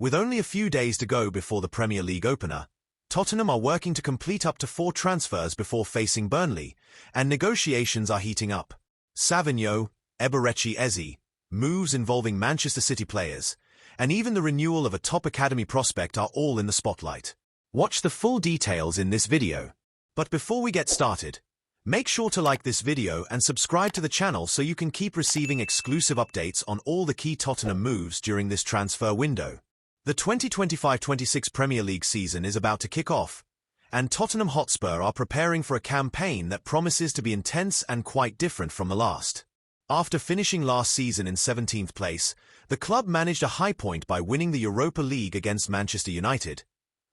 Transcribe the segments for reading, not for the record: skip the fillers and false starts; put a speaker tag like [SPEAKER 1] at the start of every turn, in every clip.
[SPEAKER 1] With only a few days to go before the Premier League opener, Tottenham are working to complete up to 4 transfers before facing Burnley, and negotiations are heating up. Savinho Eberechi Eze, moves involving Manchester City players, and even the renewal of a top academy prospect are all in the spotlight. Watch the full details in this video. But before we get started, make sure to like this video and subscribe to the channel so you can keep receiving exclusive updates on all the key Tottenham moves during this transfer window. The 2025-26 Premier League season is about to kick off, and Tottenham Hotspur are preparing for a campaign that promises to be intense and quite different from the last. After finishing last season in 17th place, the club managed a high point by winning the Europa League against Manchester United,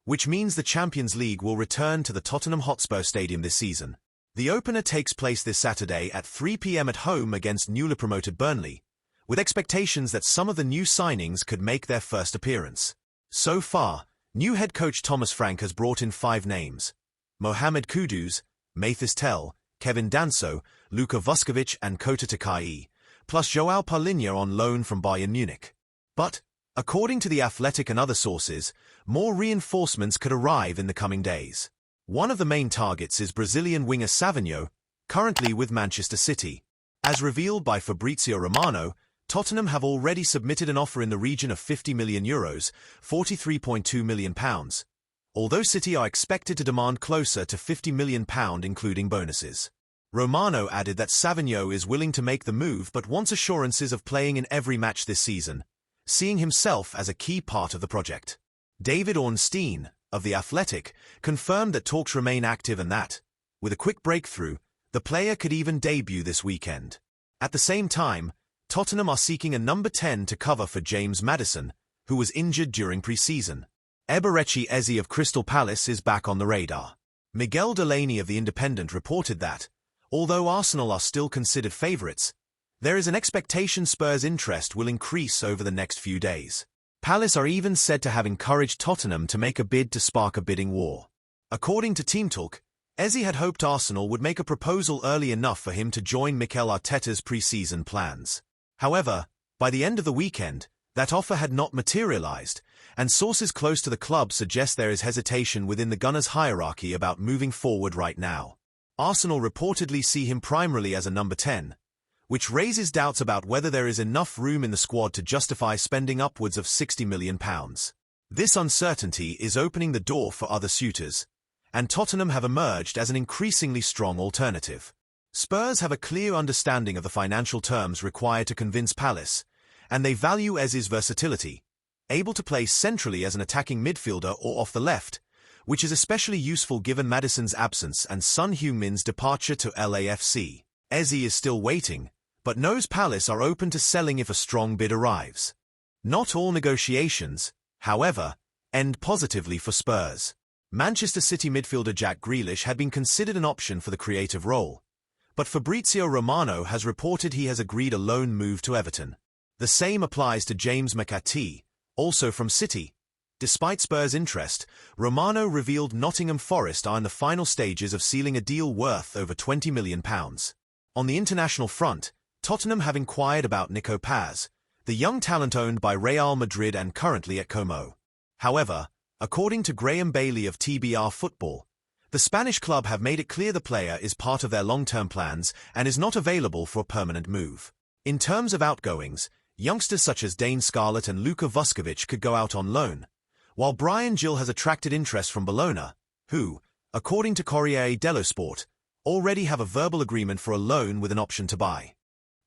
[SPEAKER 1] which means the Champions League will return to the Tottenham Hotspur Stadium this season. The opener takes place this Saturday at 3 p.m. at home against newly promoted Burnley, with expectations that some of the new signings could make their first appearance. So far, new head coach Thomas Frank has brought in 5 names: Mohamed Kudus, Mathis Tel, Kevin Danso, Luka Vuskovic and Kota Takai, plus Joao Paulinho on loan from Bayern Munich. But, according to The Athletic and other sources, more reinforcements could arrive in the coming days. One of the main targets is Brazilian winger Savinho, currently with Manchester City. As revealed by Fabrizio Romano, Tottenham have already submitted an offer in the region of €50 million, £43.2 million, although City are expected to demand closer to £50 million including bonuses. Romano added that Savinho is willing to make the move but wants assurances of playing in every match this season, seeing himself as a key part of the project. David Ornstein, of The Athletic, confirmed that talks remain active and that, with a quick breakthrough, the player could even debut this weekend. At the same time, Tottenham are seeking a number 10 to cover for James Maddison, who was injured during pre-season. Eberechi Eze of Crystal Palace is back on the radar. Miguel Delaney of The Independent reported that, although Arsenal are still considered favourites, there is an expectation Spurs' interest will increase over the next few days. Palace are even said to have encouraged Tottenham to make a bid to spark a bidding war. According to Team Talk, Eze had hoped Arsenal would make a proposal early enough for him to join Mikel Arteta's pre-season plans. However, by the end of the weekend, that offer had not materialized, and sources close to the club suggest there is hesitation within the Gunners' hierarchy about moving forward right now. Arsenal reportedly see him primarily as a number 10, which raises doubts about whether there is enough room in the squad to justify spending upwards of £60 million. This uncertainty is opening the door for other suitors, and Tottenham have emerged as an increasingly strong alternative. Spurs have a clear understanding of the financial terms required to convince Palace, and they value Eze's versatility, able to play centrally as an attacking midfielder or off the left, which is especially useful given Maddison's absence and Son Heung-min's departure to LAFC. Eze is still waiting, but knows Palace are open to selling if a strong bid arrives. Not all negotiations, however, end positively for Spurs. Manchester City midfielder Jack Grealish had been considered an option for the creative role, but Fabrizio Romano has reported he has agreed a loan move to Everton. The same applies to James McAtee, also from City. Despite Spurs' interest, Romano revealed Nottingham Forest are in the final stages of sealing a deal worth over £20 million. On the international front, Tottenham have inquired about Nico Paz, the young talent owned by Real Madrid and currently at Como. However, according to Graham Bailey of TBR Football, the Spanish club have made it clear the player is part of their long-term plans and is not available for a permanent move. In terms of outgoings, youngsters such as Dane Scarlett and Luka Vuskovic could go out on loan, while Brian Gill has attracted interest from Bologna, who, according to Corriere dello Sport, already have a verbal agreement for a loan with an option to buy.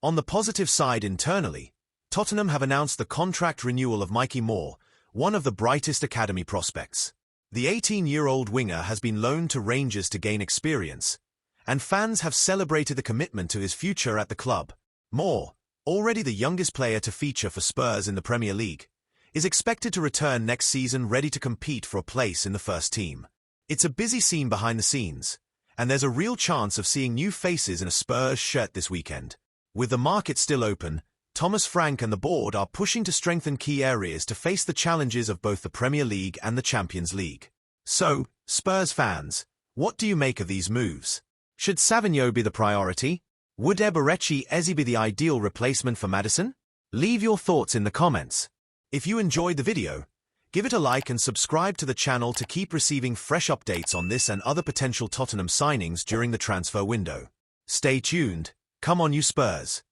[SPEAKER 1] On the positive side internally, Tottenham have announced the contract renewal of Mikey Moore, one of the brightest academy prospects. The 18-year-old winger has been loaned to Rangers to gain experience, and fans have celebrated the commitment to his future at the club. Moore, already the youngest player to feature for Spurs in the Premier League, is expected to return next season ready to compete for a place in the first team. It's a busy scene behind the scenes, and there's a real chance of seeing new faces in a Spurs shirt this weekend. With the market still open, Thomas Frank and the board are pushing to strengthen key areas to face the challenges of both the Premier League and the Champions League. So, Spurs fans, what do you make of these moves? Should Savinho be the priority? Would Eberechi Eze be the ideal replacement for Maddison? Leave your thoughts in the comments. If you enjoyed the video, Give it a like and subscribe to the channel to keep receiving fresh updates on this and other potential Tottenham signings during the transfer window. Stay tuned. Come on, you Spurs.